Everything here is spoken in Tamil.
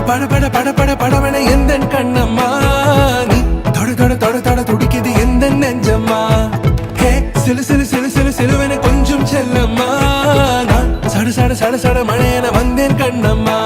பட பட பட பட படவன எந்த கண்ணம்மா நீ தொட தொட தொட தொட துடிக்குது எந்த நெஞ்சம்மா ஹே சிலு சிலு சிலு சிலு சிலுவன கொஞ்சம் செல்லம்மா நான் சட சட சட சட மழையன வந்தேன் கண்ணம்மா